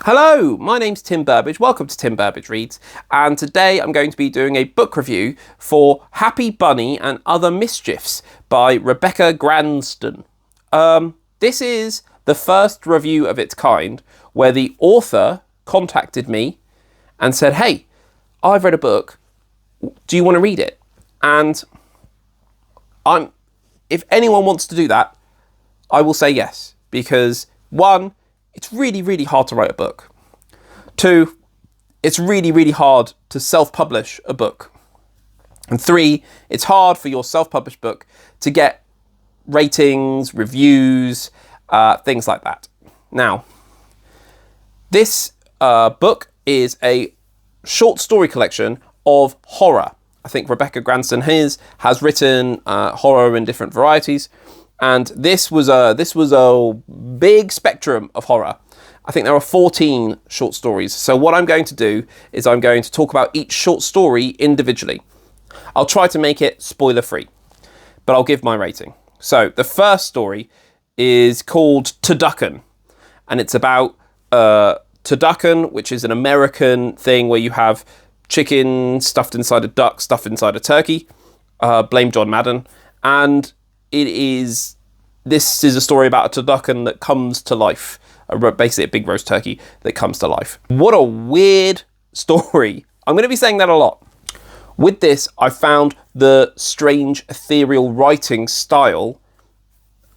Hello, my name's Tim Burbage. Welcome to Tim Burbage Reads. And today I'm going to be doing a book review for Happy Bunny and Other Mischiefs by Rebecca Gransden. This is the first review of its kind where the author contacted me and said, hey, I've read a book. Do you want to read it? And if anyone wants to do that, I will say yes. Because one, it's really, really hard to write a book. Two, it's really, really hard to self-publish a book. And three, it's hard for your self-published book to get ratings, reviews, things like that. Now, this book is a short story collection of horror. I think Rebecca Gransden has written horror in different varieties. And this was a big spectrum of horror. I think there are 14 short stories. So what I'm going to do is I'm going to talk about each short story individually. I'll try to make it spoiler-free, but I'll give my rating. So the first story is called Turducken, and it's about turducken, which is an American thing where you have chicken stuffed inside a duck, stuffed inside a turkey. Blame John Madden. And this is a story about a turducken that comes to life. Basically a big roast turkey that comes to life. What a weird story. I'm going to be saying that a lot. With this, I found the strange ethereal writing style.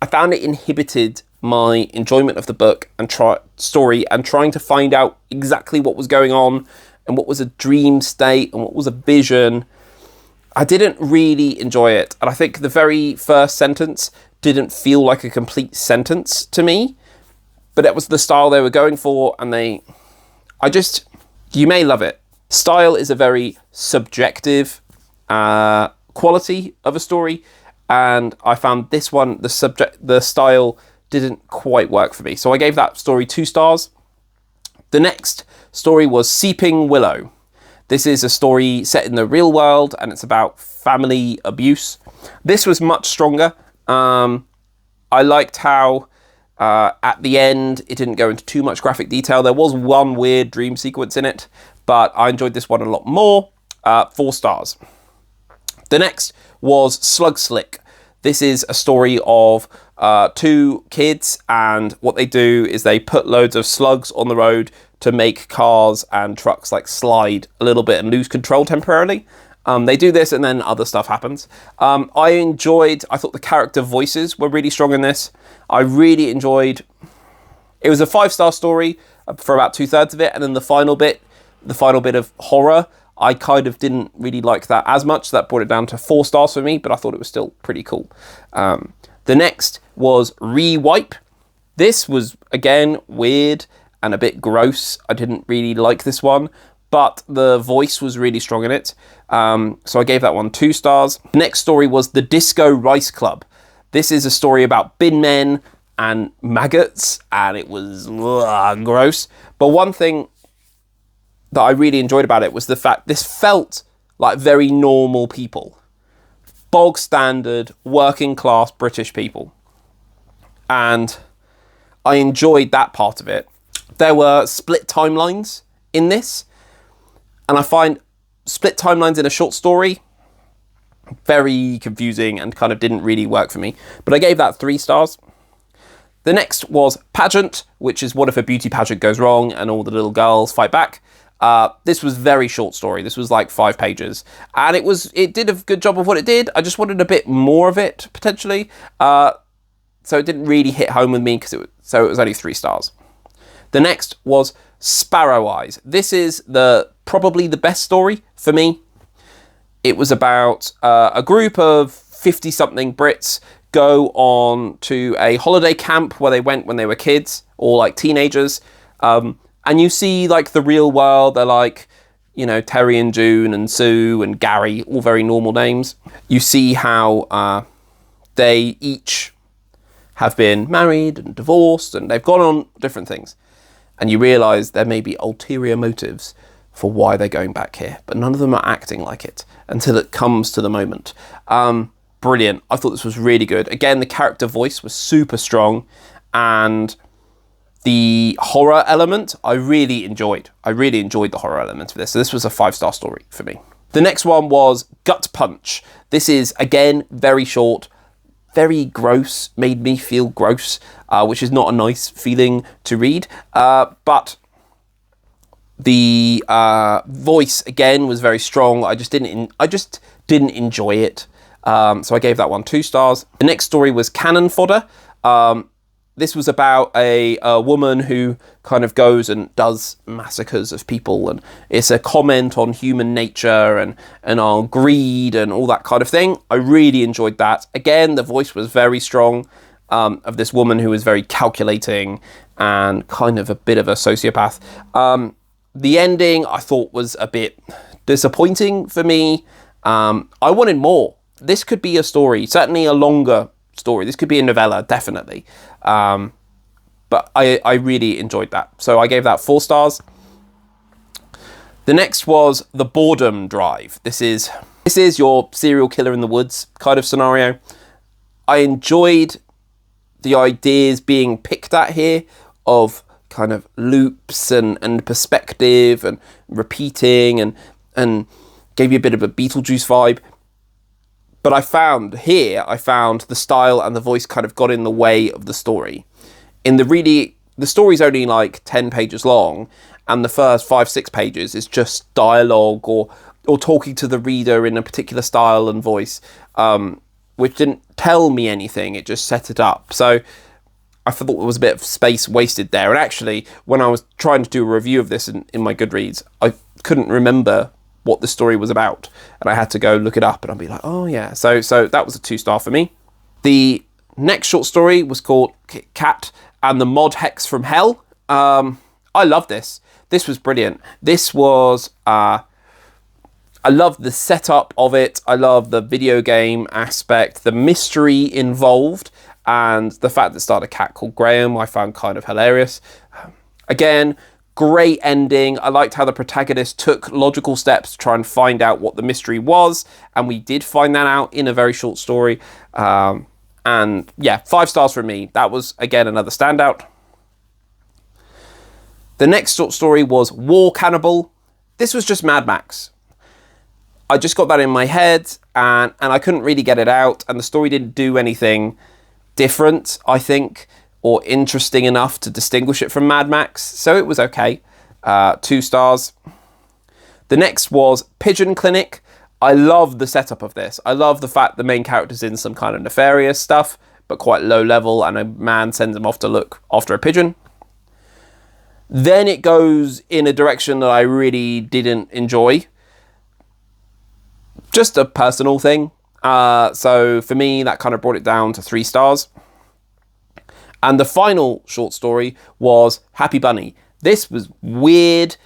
I found it inhibited my enjoyment of the book and story and trying to find out exactly what was going on and what was a dream state and what was a vision. I didn't really enjoy it. And I think the very first sentence didn't feel like a complete sentence to me, but it was the style they were going for. And you may love it. Style is a very subjective quality of a story. And I found this one, the style didn't quite work for me. So I gave that story 2 stars. The next story was Seeping Willow. This is a story set in the real world and it's about family abuse. This was much stronger. I liked how at the end it didn't go into too much graphic detail. There was one weird dream sequence in it, but I enjoyed this one a lot more. 4 stars. The next was Slug Slick. This is a story of 2 kids, and what they do is they put loads of slugs on the road to make cars and trucks like slide a little bit and lose control temporarily. They do this and then other stuff happens. I thought the character voices were really strong in this. I really enjoyed, it was a 5-star story for about 2/3 of it. And then the final bit of horror, I kind of didn't really like that as much. So that brought it down to 4 stars for me, but I thought it was still pretty cool. The next was Rewipe. This was, again, weird and a bit gross. I didn't really like this one, but the voice was really strong in it. So I gave that one 2 stars. The next story was The Disco Rice Club. This is a story about bin men and maggots, and it was gross. But one thing that I really enjoyed about it was the fact this felt like very normal people. Bog standard, working class British people. And I enjoyed that part of it. There were split timelines in this. And I find split timelines in a short story very confusing and kind of didn't really work for me. But I gave that 3 stars. The next was Pageant, which is what if a beauty pageant goes wrong and all the little girls fight back. This was very short story. This was like 5 pages. And it did a good job of what it did. I just wanted a bit more of it, potentially. So it didn't really hit home with me, so it was only 3 stars. The next was Sparrow Eyes. This is probably the best story for me. It was about a group of 50-something Brits go on to a holiday camp where they went when they were kids or like teenagers. And you see like the real world. They're like, Terry and June and Sue and Gary, all very normal names. You see how they each have been married and divorced and they've gone on different things. And you realise there may be ulterior motives for why they're going back here, but none of them are acting like it until it comes to the moment. Brilliant. I thought this was really good. Again, the character voice was super strong, and The horror element, I really enjoyed. I really enjoyed the horror element of this. So this was a 5-star story for me. The next one was Gut Punch. This is, again, very short, very gross, made me feel gross, which is not a nice feeling to read. But the voice, again, was very strong. I just didn't enjoy it. So I gave that one 2 stars. The next story was Cannon Fodder. This was about a woman who kind of goes and does massacres of people, and it's a comment on human nature and on greed and all that kind of thing. I really enjoyed that. Again, the voice was very strong, of this woman who was very calculating and kind of a bit of a sociopath. The ending I thought was a bit disappointing for me. I wanted more. This could be a story, certainly a longer story. This could be a novella, definitely. But I really enjoyed that. So I gave that 4 stars. The next was The Boredom Drive. This is your serial killer in the woods kind of scenario. I enjoyed the ideas being picked at here of kind of loops and perspective and repeating and gave you a bit of a Beetlejuice vibe. But I found the style and the voice kind of got in the way of the story. The story's only like 10 pages long, and the first 5-6 pages is just dialogue or talking to the reader in a particular style and voice, which didn't tell me anything, it just set it up. So I thought there was a bit of space wasted there. And actually, when I was trying to do a review of this in my Goodreads, I couldn't remember what the story was about, and I had to go look it up, and I'd be like, oh yeah. So that was a 2-star for me. The next short story was called Cat and the Mod Hex from Hell. I love this. This was brilliant. This was, I love the setup of it. I love the video game aspect, the mystery involved, and the fact that it starred a cat called Graham, I found kind of hilarious. Again, great ending. I liked how the protagonist took logical steps to try and find out what the mystery was, and we did find that out in a very short story. And yeah, 5 stars from me. That was, again, another standout. The next short story was War Cannibal. This was just Mad Max. I just got that in my head, and I couldn't really get it out, and the story didn't do anything different, I think, or interesting enough to distinguish it from Mad Max, so it was okay. 2 stars. The next was Pigeon Clinic. I love the setup of this. I love the fact the main character's in some kind of nefarious stuff, but quite low level, and a man sends him off to look after a pigeon. Then it goes in a direction that I really didn't enjoy. Just a personal thing. So for me, that kind of brought it down to 3 stars. And the final short story was Happy Bunny. This was weird,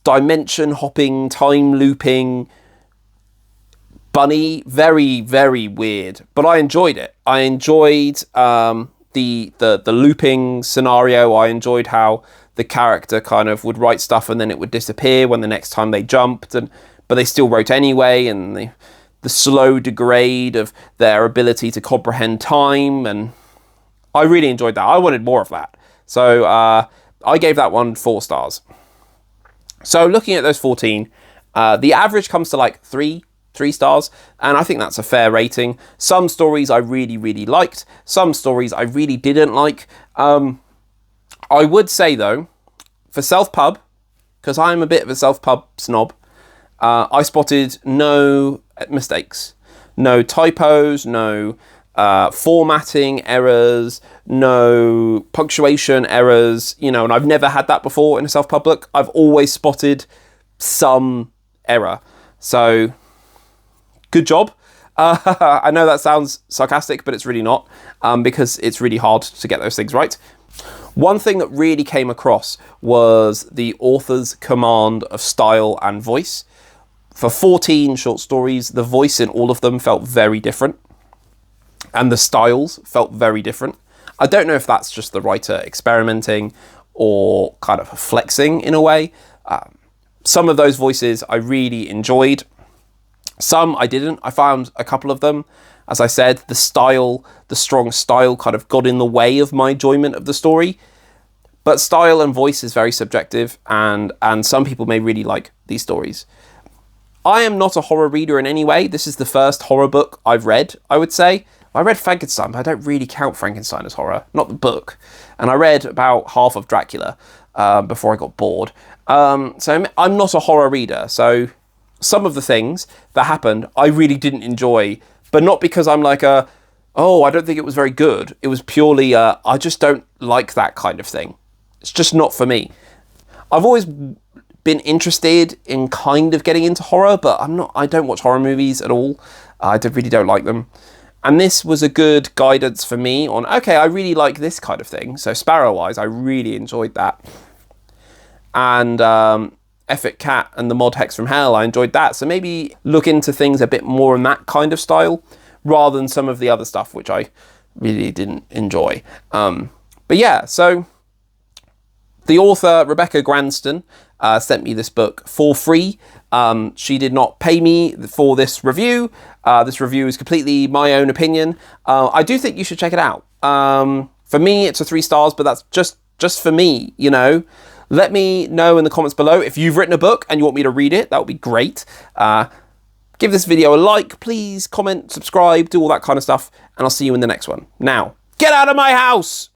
dimension hopping, time looping bunny. Very, very weird. But I enjoyed it. I enjoyed the looping scenario. I enjoyed how the character kind of would write stuff and then it would disappear when the next time they jumped, but they still wrote anyway, and the slow degrade of their ability to comprehend time, and I really enjoyed that. I wanted more of that. So I gave that one 4 stars. So looking at those 14, the average comes to like 3 stars, and I think that's a fair rating. Some stories I really, really liked. Some stories I really didn't like. I would say, though, for self-pub, because I'm a bit of a self-pub snob, I spotted no mistakes, no typos, no formatting errors, no punctuation errors, and I've never had that before in a self-pub book. I've always spotted some error. So, good job. I know that sounds sarcastic, but it's really not, because it's really hard to get those things right. One thing that really came across was the author's command of style and voice. For 14 short stories, the voice in all of them felt very different, and the styles felt very different. I don't know if that's just the writer experimenting or kind of flexing in a way. Some of those voices I really enjoyed. Some I didn't. I found a couple of them. As I said, the strong style kind of got in the way of my enjoyment of the story. But style and voice is very subjective, and some people may really like these stories. I am not a horror reader in any way. This is the first horror book I've read, I would say. I read Frankenstein, but I don't really count Frankenstein as horror, not the book. And I read about half of Dracula before I got bored. So I'm not a horror reader. So some of the things that happened, I really didn't enjoy, but not because I'm like oh, I don't think it was very good. It was purely, I just don't like that kind of thing. It's just not for me. I've always been interested in kind of getting into horror, but I don't watch horror movies at all. I really don't like them. And this was a good guidance for me on, okay, I really like this kind of thing. So Sparrow-wise, I really enjoyed that. And Effort Cat and the Mod Hex from Hell, I enjoyed that. So maybe look into things a bit more in that kind of style, rather than some of the other stuff, which I really didn't enjoy. But yeah, so the author, Rebecca Gransden, sent me this book for free. She did not pay me for this review. This review is completely my own opinion. I do think you should check it out. For me, it's a 3 stars, but that's just for me, you know. Let me know in the comments below if you've written a book and you want me to read it. That would be great. Give this video a like, please, comment, subscribe, do all that kind of stuff, and I'll see you in the next one. Now, get out of my house!